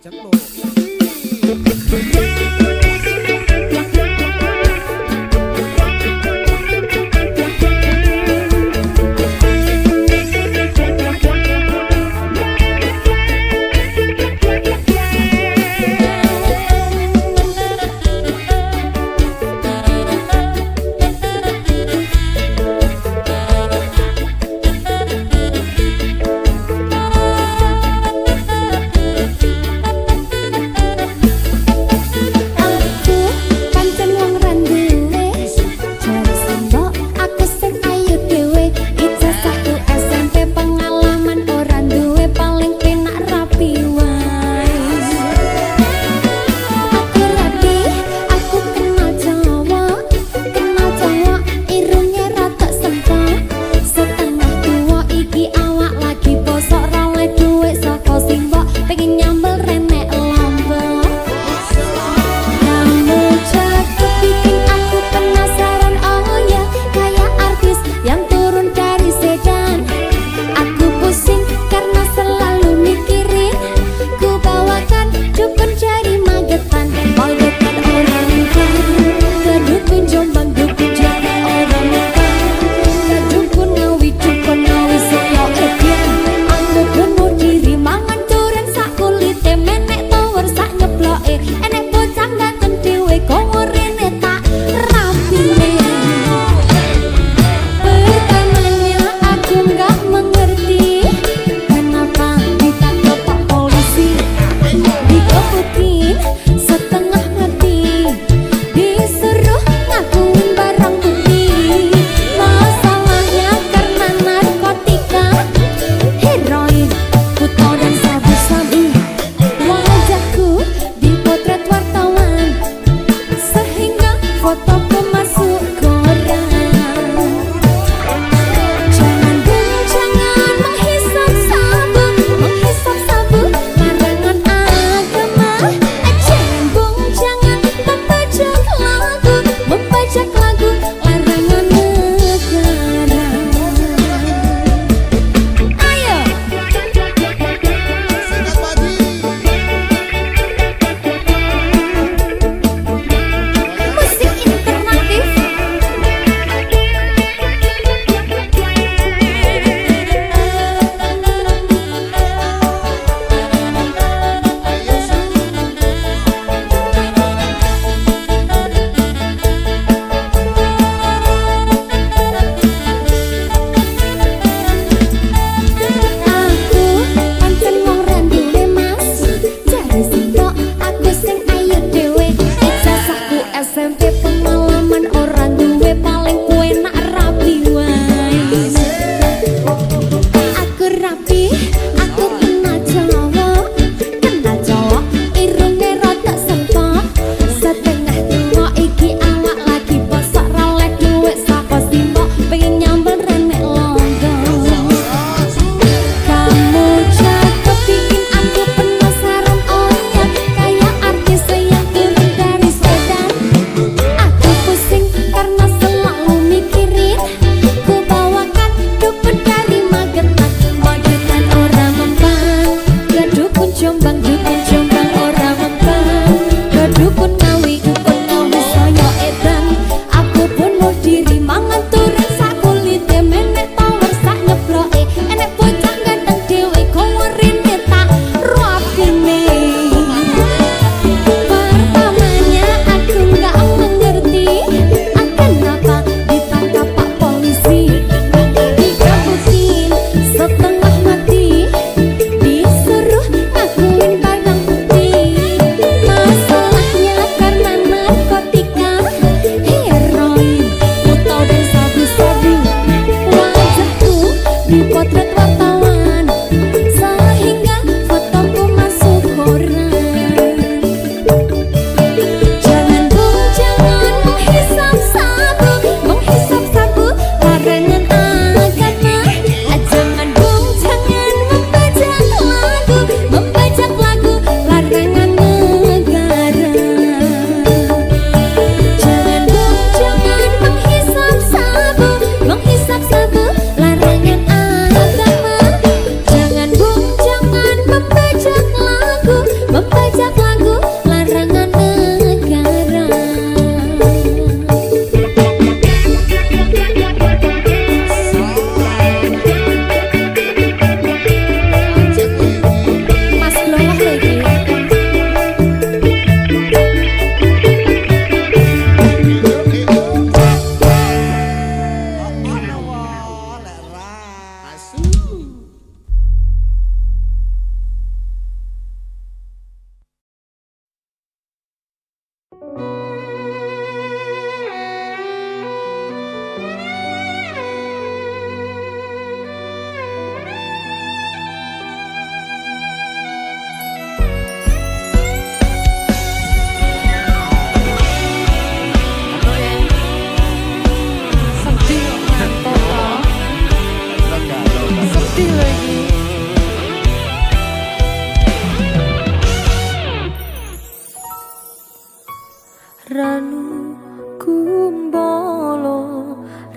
จักโล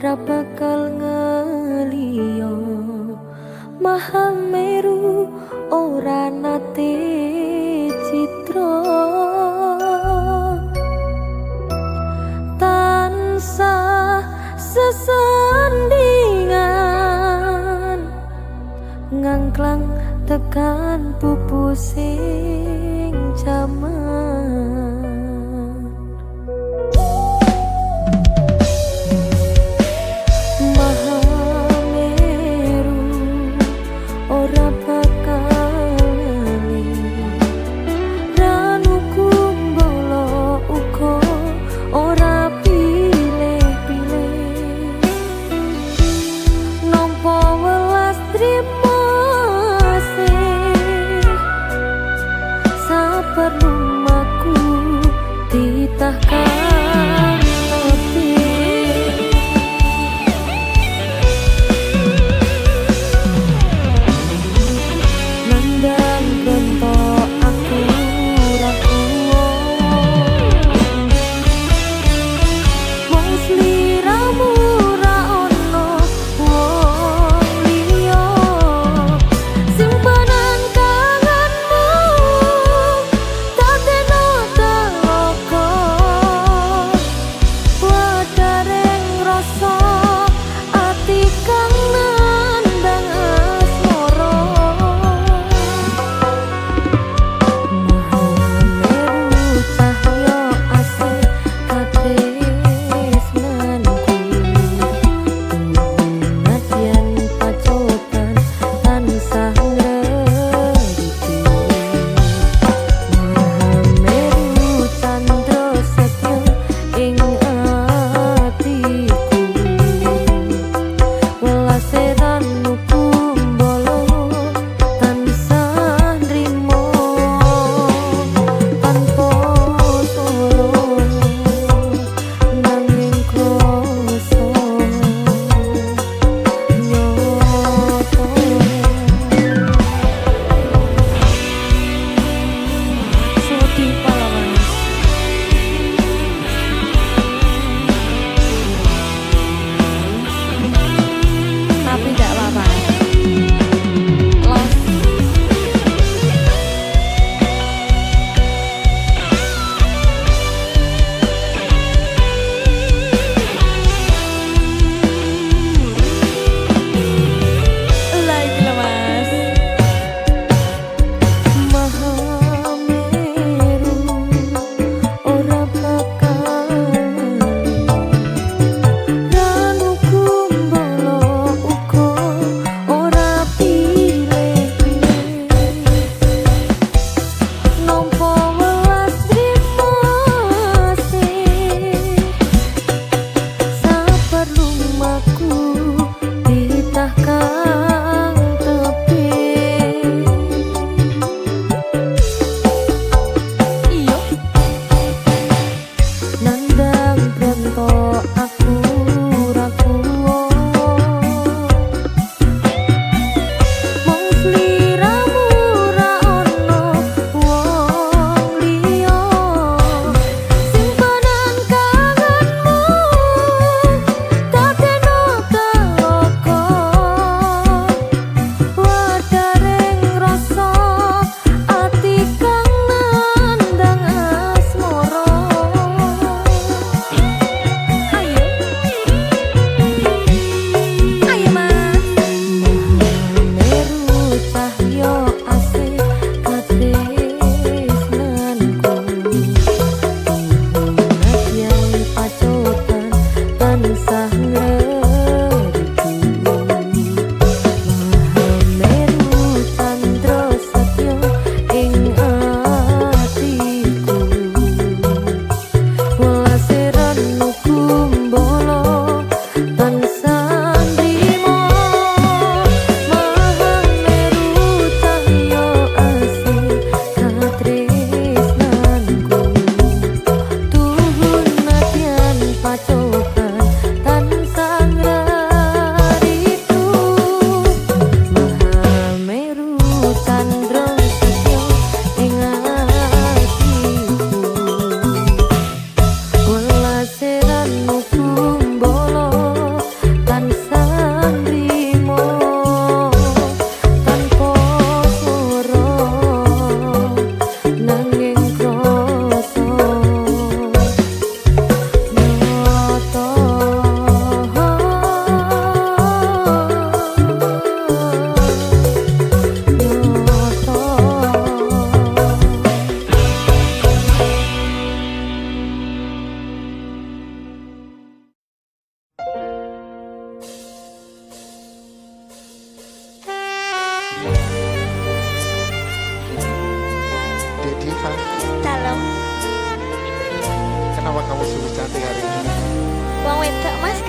ra bakal ngeliyo Mahameru ora nate citra tansah sesandingan ngangklang tekan pupusing jaman Mahameru ora bakal ranu kumbolo uga ora pilih-pilih nampa welas trimo sabar lumaku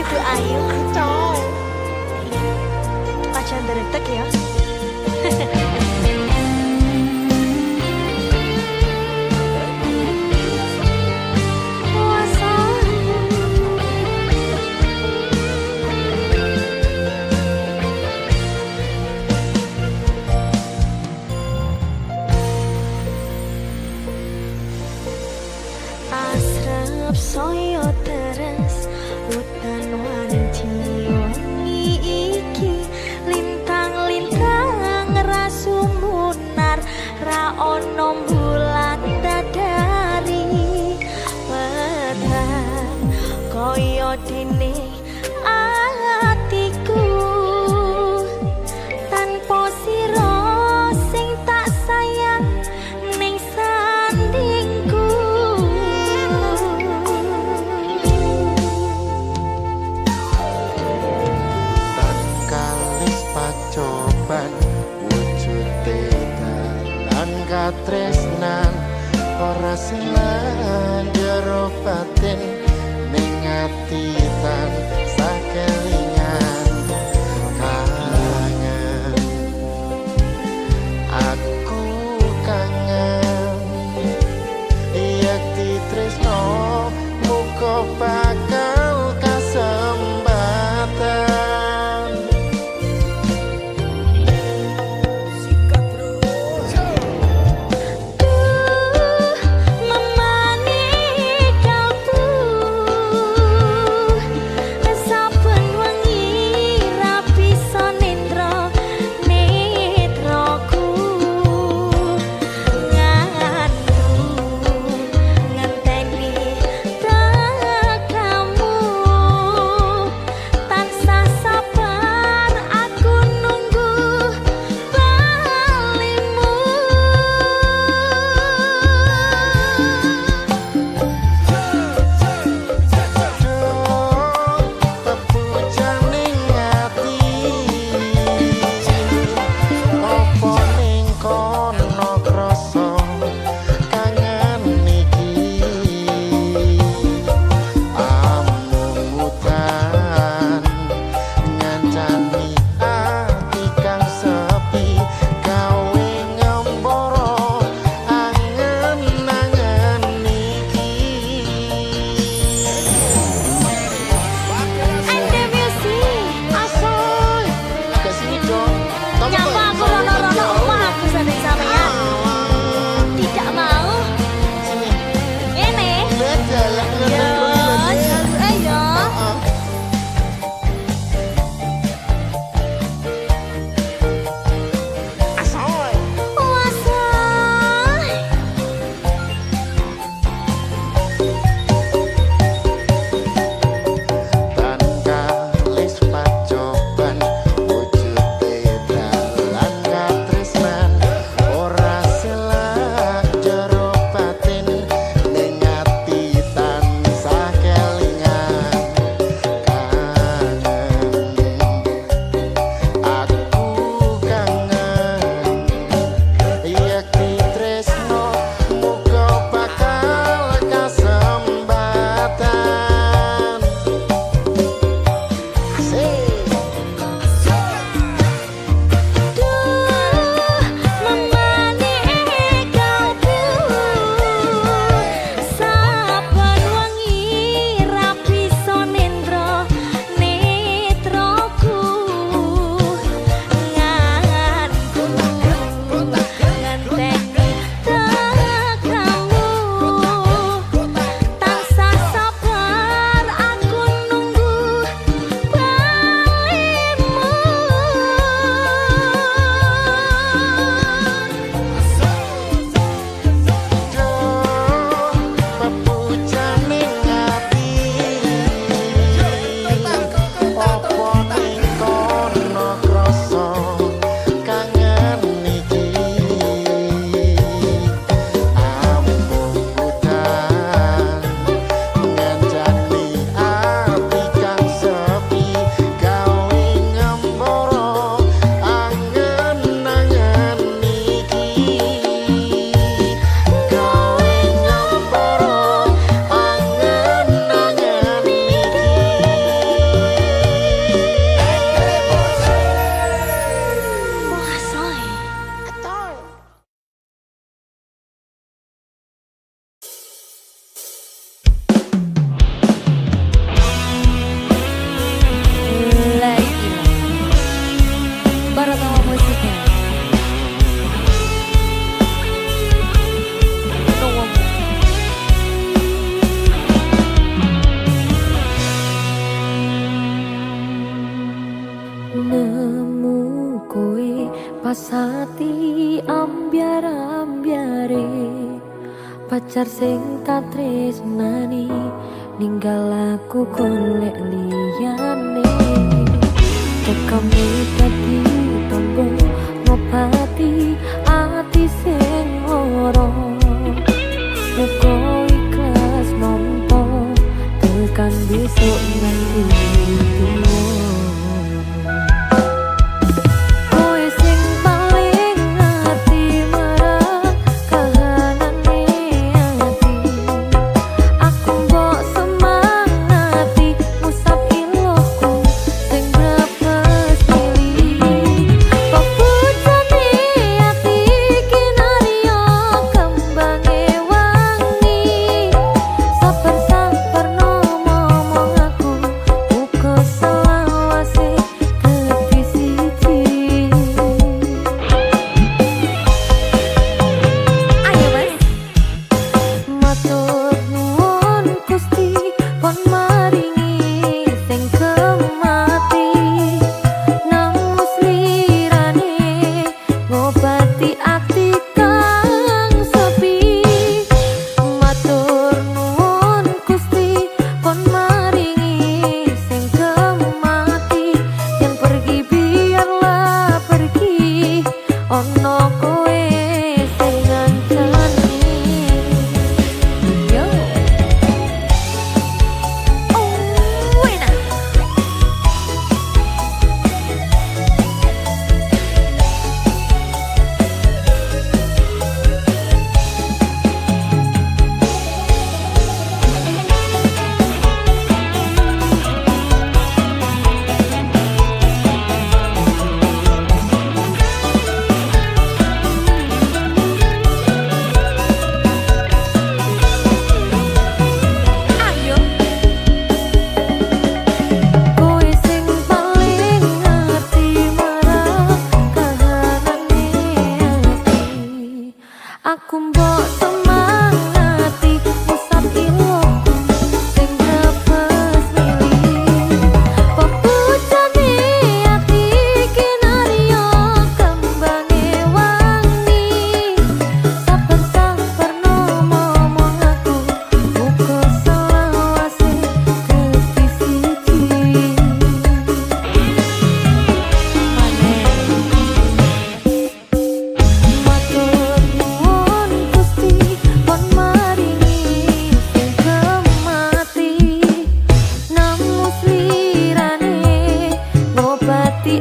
kudu ayu kucong. Aja nderetek ya. Asrep soyo teres hutan wanci wangi iki lintang-lintang rasumunar ra ono bulan dadari pedang koyo dene atiku tanpa sira sing tak sayang ning sandingku. Coban wujude dalan katresnan ora silan jero batin ning ati tan sakelingan kangen aku kangen yak ditresno muga bakal kasempatan. Nemu kowe pasati ambyar-ambyare pacar sing tak tresnani ninggal aku golek liyane tekame dadi tombo ngobati ati sing lara muga ikhlas nampa tekan besok nanti tuwa. Aku mbok semangati pusat ilmuku sing brebes milih pepujane ati kinarya kembange wangi saben-saben ngomong aku muga selawase dadi siji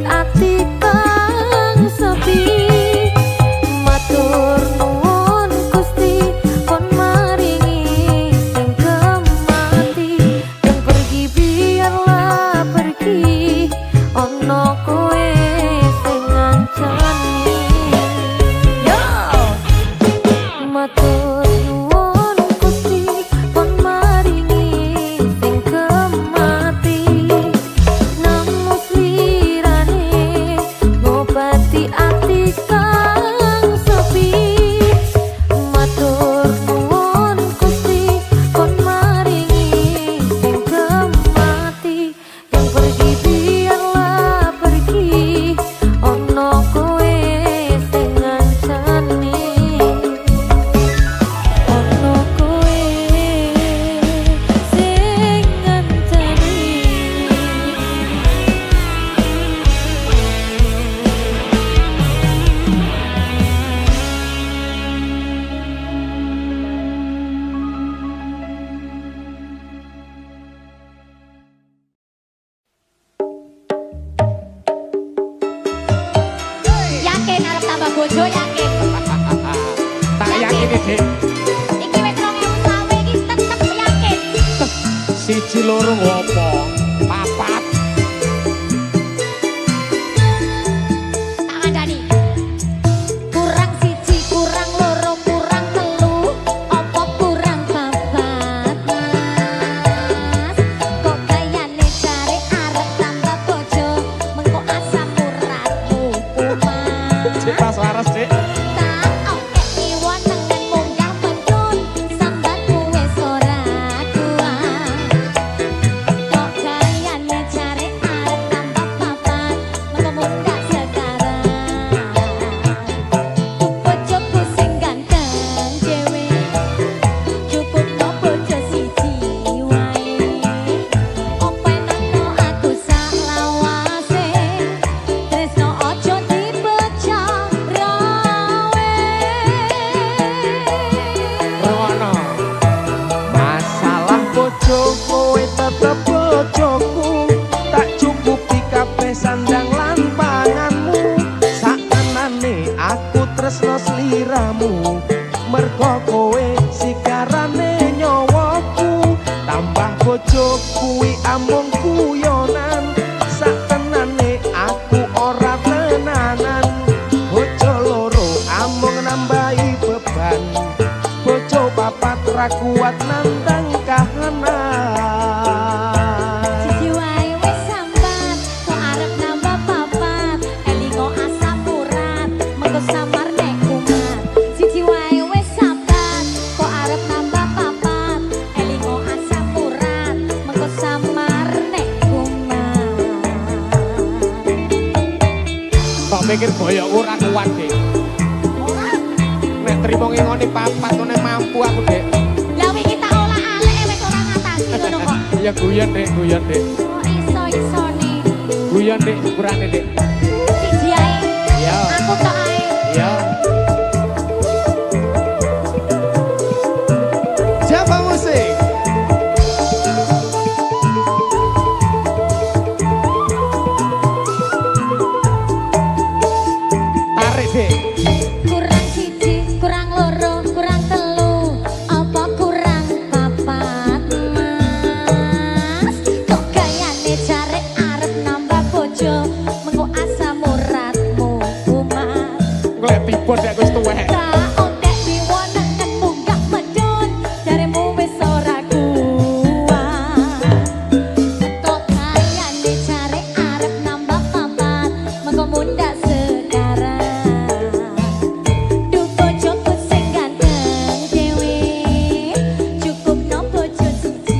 ati kang sepi matur nuwun Gusti kon maringi sing kemati yang pergi biarlah pergi ono kowe sing ngancani yo matur nuwun Gusti kon maringi sing kemati namus ngobati ati kang sepi matur nuwun Gusti kon maringi sing kemati yang pergi biarlah pergi ono kowe sing ngancani ono kowe sing ngancani. Yakin arep tambah bojo yakin. Tak yakin iki. Iki wis 2020 iki tetep yakin. Siji loro opo? Papat. Tak kandhani. Kurang siji, kurang loro, kurang telu, opo kurang papat, Mas? Kok kayane jare arep tambah bojo, mengko asam uratmu kumat. Cek pas waras, Cek. Tak oke iwon tengen munggah mencun, sambatmu wis ora kuat. Kok kuat nandang kahanan. Siji wae wis sambat, kok arep nambah papat, elingo asam urat, mengko samar nek kumat. Siji wae wis sambat, kok arep nambah papat, elingo asam urat, mengko samar nek kumat. Kok pikir boyok ora kuat, Dik. Nek trimo ngingoni papat nek mampu aku, Dik. Lah wingi tak olah alek wis ora ngatasi ngono kok. Ya guyon, Dik, guyon, Dik. Oh iso-isone. Guyon, Dik, ukurane, Dik. Siji ae. Ya. Aku tok ae. Ya. Siapa musik? Tarik, Dik. Kurang siji, kurang loro, kurang telu, apa kurang papat mas? Kok gayane jare arep nambah bojo, mengko asam uratmu kumat. Golek tiba nek wis tuwek. Tak otek diwonen munggah medun, jaremu wis ora kuat. Kok gayane jare arep nambah papat, mengko mundak sekarang. Duh bojoku sing ganteng dhewe, cukup no bojo siji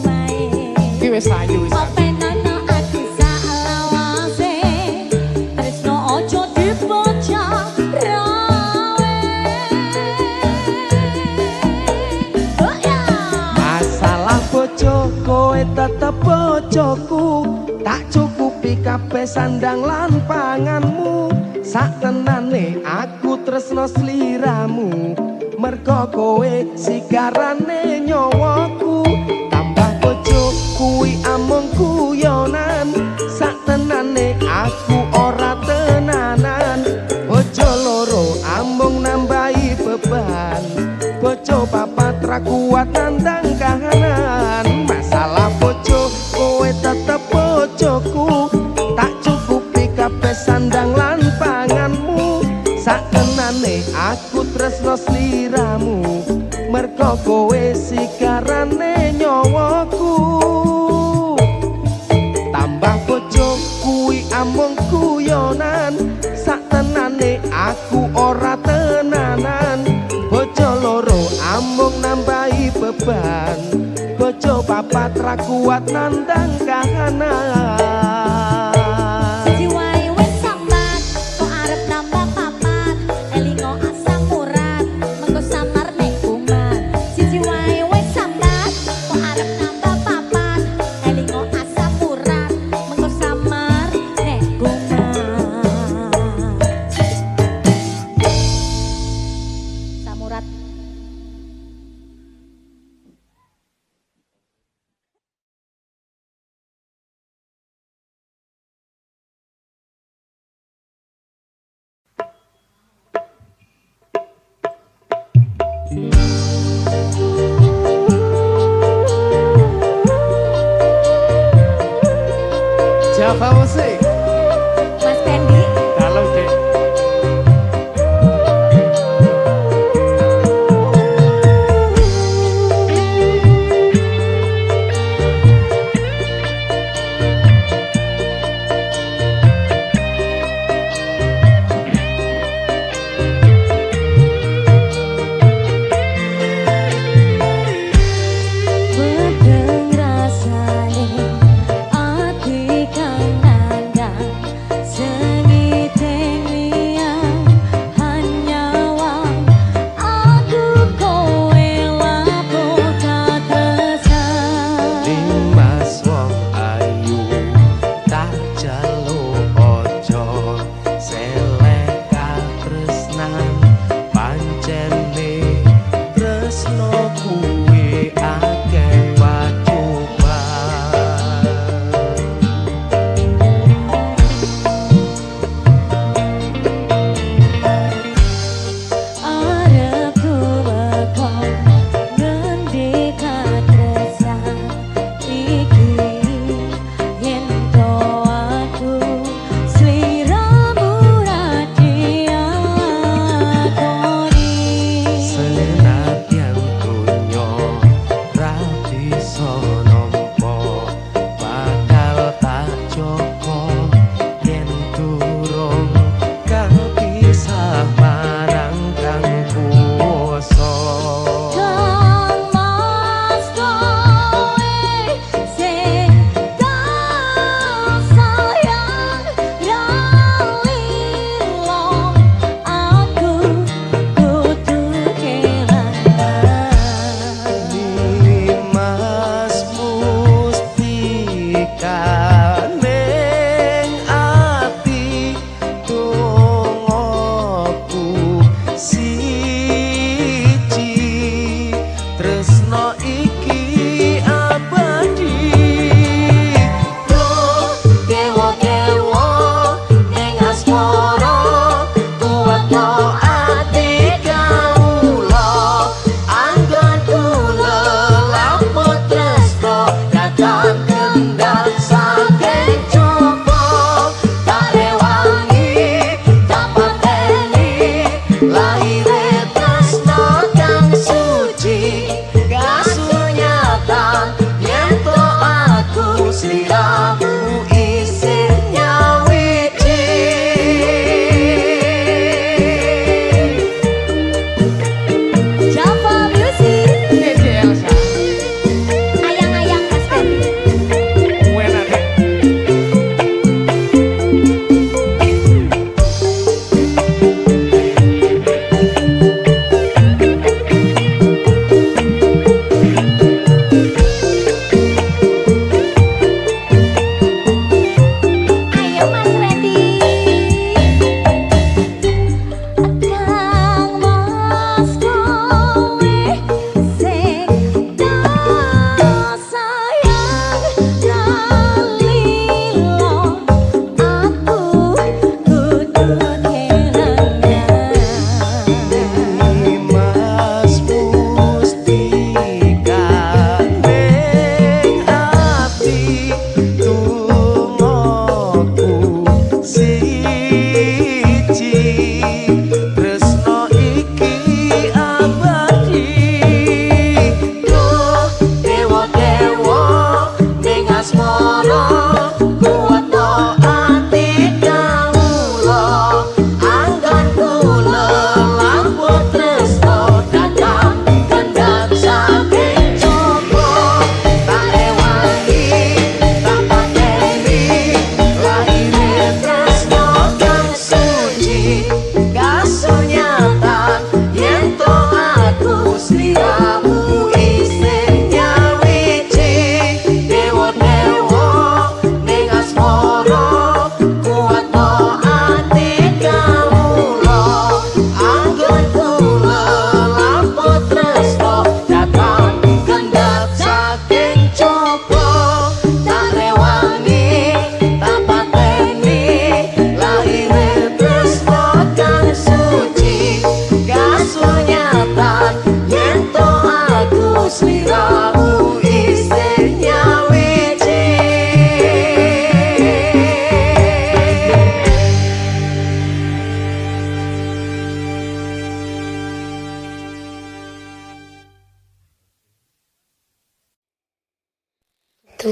wae. Iki wis ayu wis. Openono aku salawase, tresno ojo dibocah rawe. Oh ya. Masalah bojo kowe tetep bojoku, tak cukupi kabeh sandang lan panganmu. Sak tenane aku tresno sliramu, merga kowe sigarane nyawaku. Tambah bojo kuwi amung guyonan, sak tenane aku ora tenanan. Bojo loro amung nambahi beban, bojo papat ra kuat nandang kahanan. Masalah bojo kowe tetep bojoku, tak cukupi kabeh sandang lan panganmu. Sakenane aku tresno sliramu, merga kowe sigarane nyawaku. Tambah bojo kuwi amung guyonan, saktenane aku ora tenanan. Bojo loro amung nambahi beban, bojo papat ra kuat nandang kahanan. Siji wae wis sambat, kok arep nambah papat, elingo asam urat, mengko samar nek kumat. Siji wae wis sambat, kok arep nambah papat, elingo asam urat, mengko samar nek kumat. Samurat. Siapa musik? Mas Pendi. Dalam, Dik. Bedeng rasane ati kang nandang sengi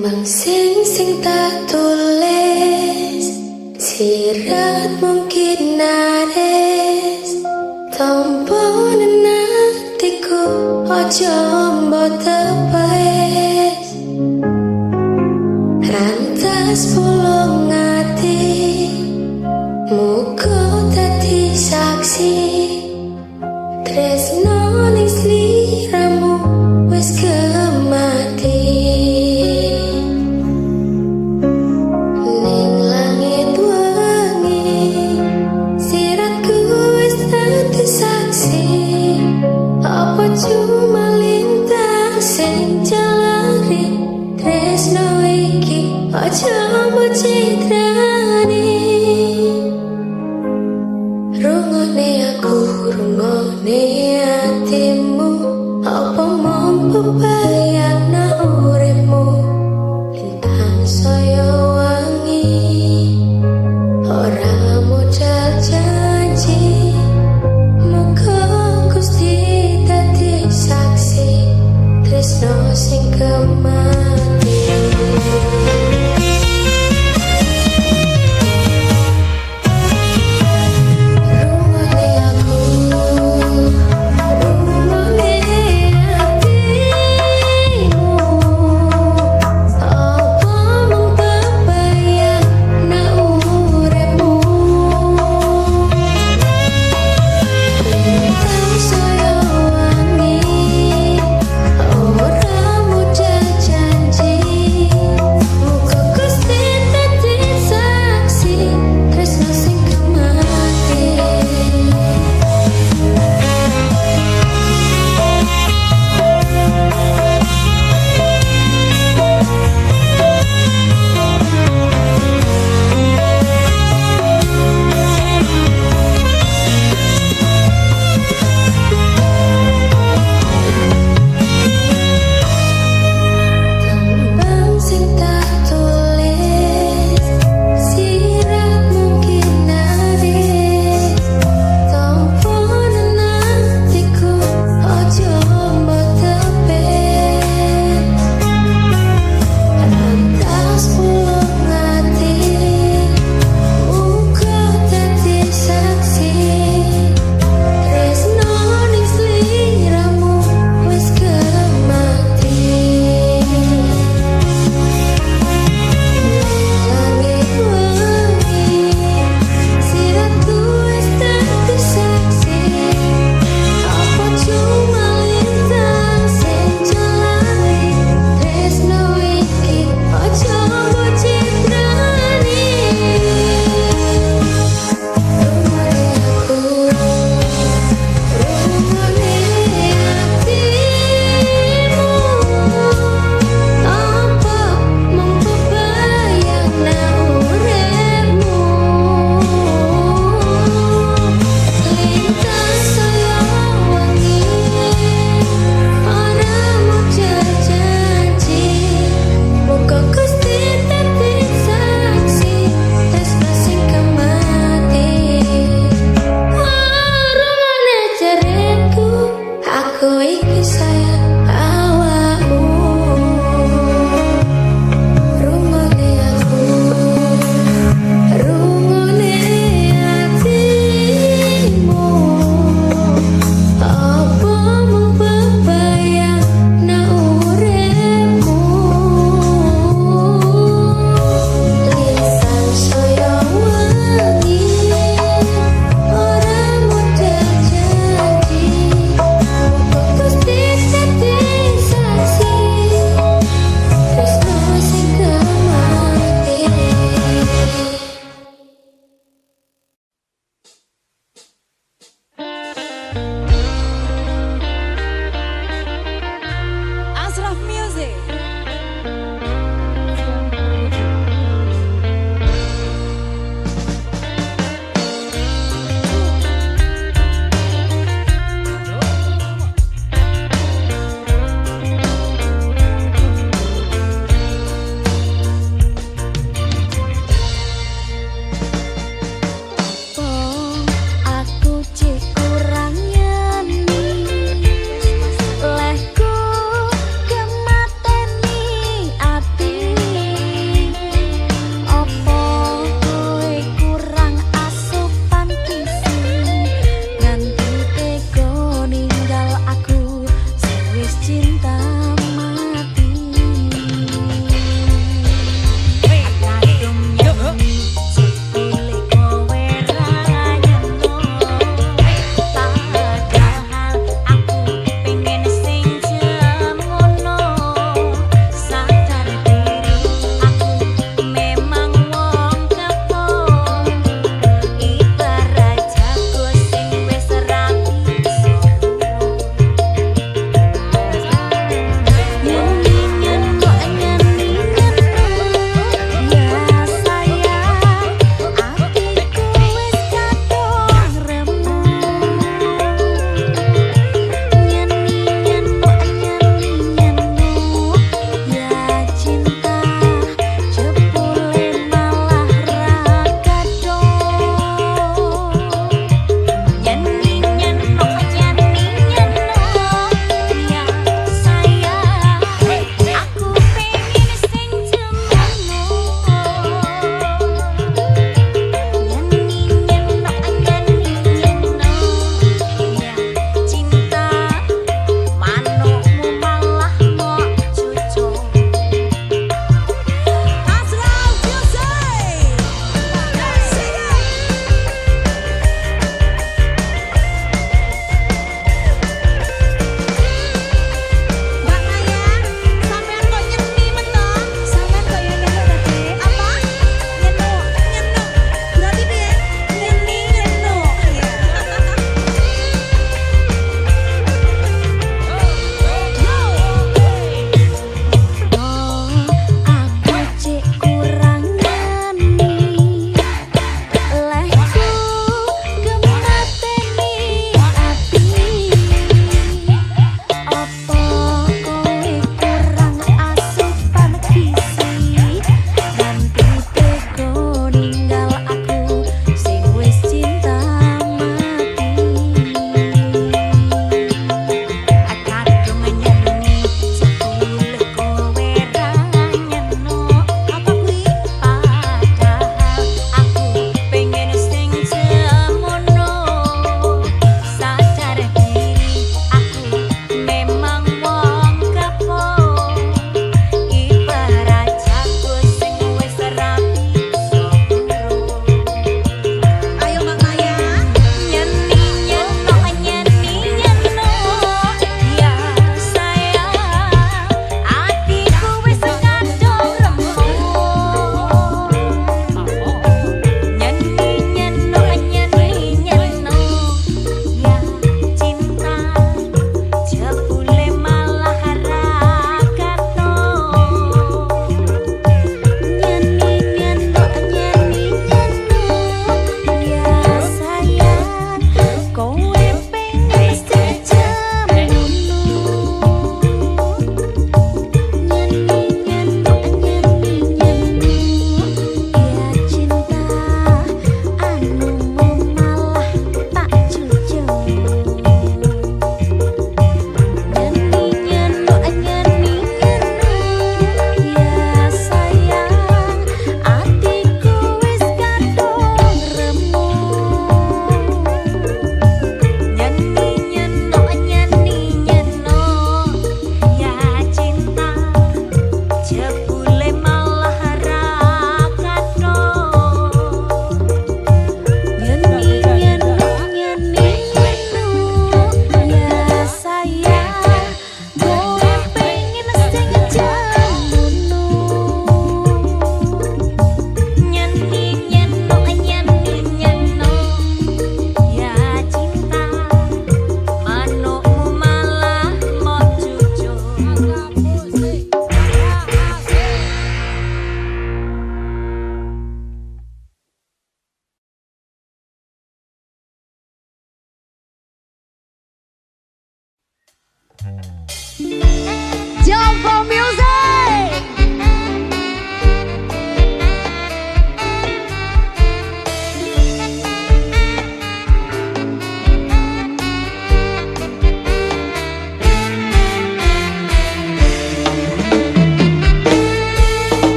Tembang sing tak tulis, sirat mungkin nares, tompo nenatiku ojo mbok tepes. Rantas pulung ati, muga dadi saksi, tresno ning sliramu wis kemati. Ning langit wengi, siratku wis dadi saksi. Apa cuma lintang sing jalari, tresno iki aja mbok citrani. Rungone aku, rungone atimu,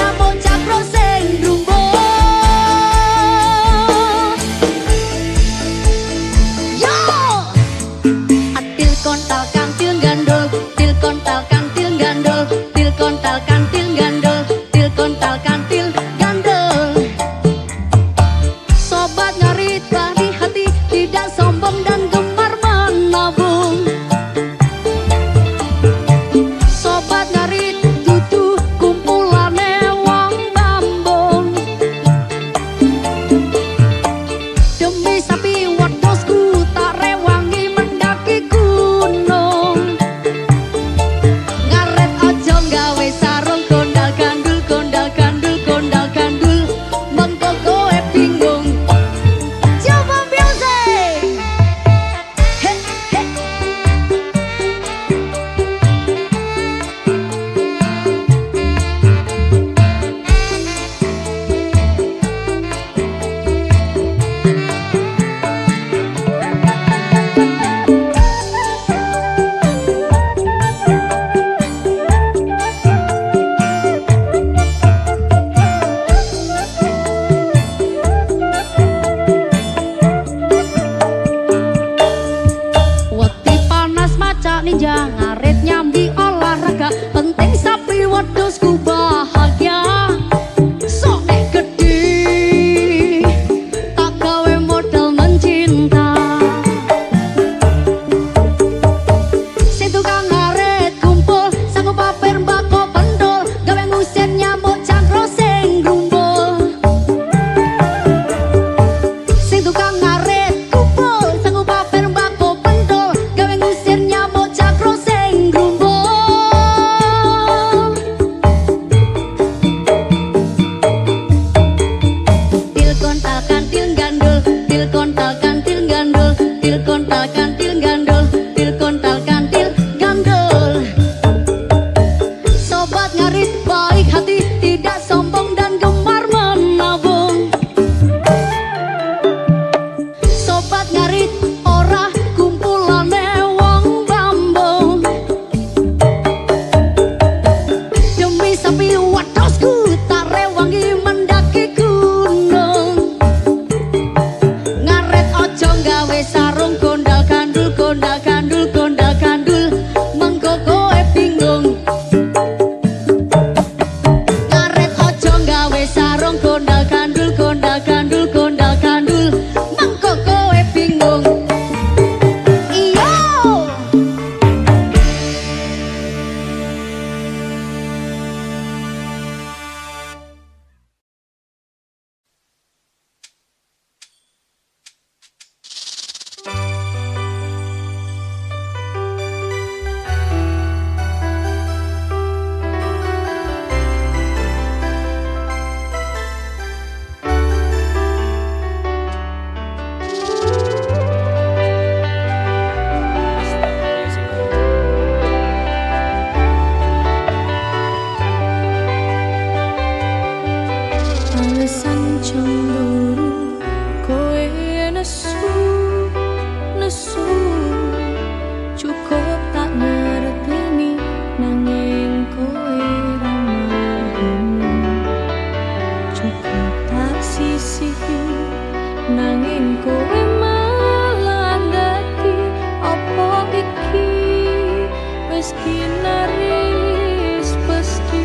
nyamuk cakro sing rumbo. Yo atil kontal kantil gandul, til kontal kantil gandul, til kontal kantil gandul, til kontal kantil gandul. Sobat ngarit bari hati, tidak sombong dan gemar menabung. Sobat ngarit dudu kumpulane wong Bambung. Demi sapi wedhusku tak rewangi mendaki gunung. Ngaret aja gawe sarung kondal gandul, kondal gandul, kondal gandul, mengko kowe bingung. Coba music. Heh heh. Wati panas maca ninja ngarit nyambi olahraga, penting sapi wedhusku bahagia. Sok nek gedhi tak gawe modal mencinta. Sing tukang ngarit kumpul sanggup pamer mbako pendul, gawe ngusir nyamuk cakro sing grumbul. Sing tukang ngarit kumpul sanggup pamer mbako pendul, gawe ngusir nyamuk cakro sing grumbul. Til kontal kantil gandul, til kontal kantil gandul, til kontal kantil gandul, til kontal kantil gandul. Sobat ngarit baik hati, tidak sombong dan gemar menabung. Sobat ngarit ora kumpulane wong Bambung. Demi sapi wedhusku tak rewangi mendaki gunung. Ngaret aja gawe sarung kondal gandul, kondal gandul, kondal gandul, mengko kowe bingung. Ngaret aja gawe sarung kondal gandul, kondal gandul, kondal gandul, mengko kowe bingung. Iyo alasan cemburu kowe nesu, nesu. Cukup tak ngerteni nanging kowe ramah. Cukup tak sisihi nanging kowe malah dadi apa iki wis kinaris pasti.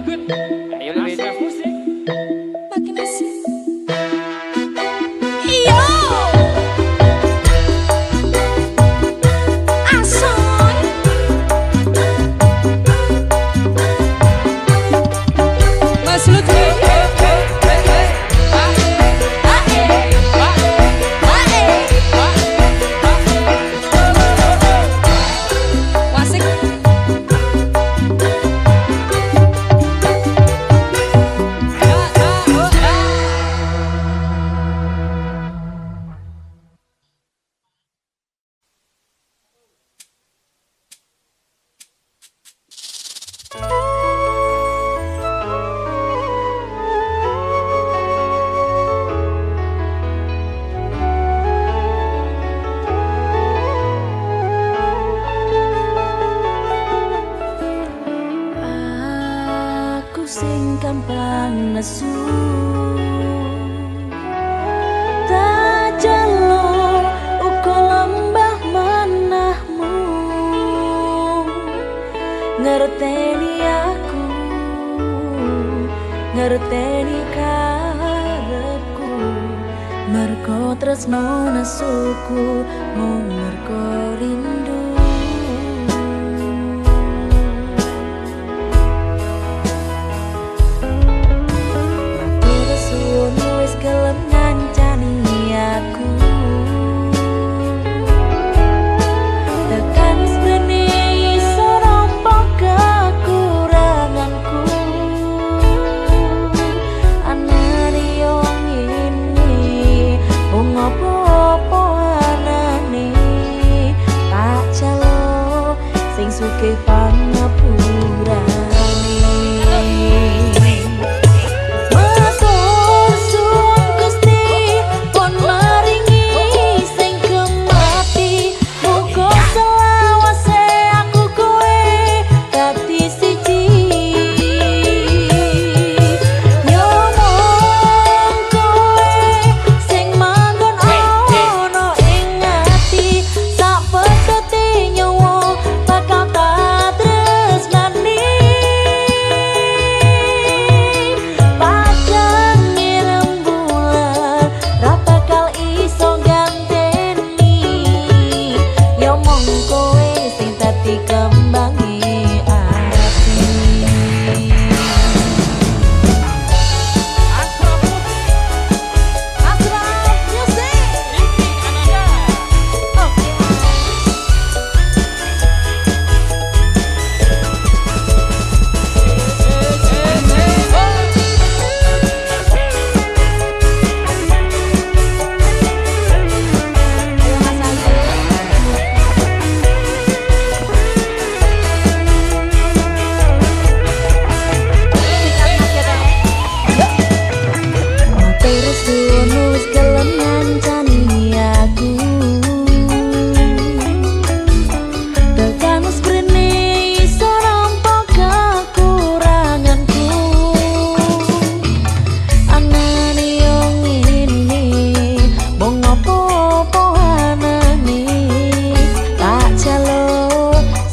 good. Ayo Lena musik. Makin asik. Yo. Ason. Mas Lutfi. Sing gampang nesu tak jalo uga lembah manahmu ngerteni aku ngerteni karepku mergo tresno nesuku mung mergo rindu. Gelem ngancani aku tekan sprene iso nampa kekuranganku anane yo ngene wong apa-apa anane tak jalo sing sugih pangapurane.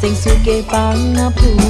Sing sugih pangapura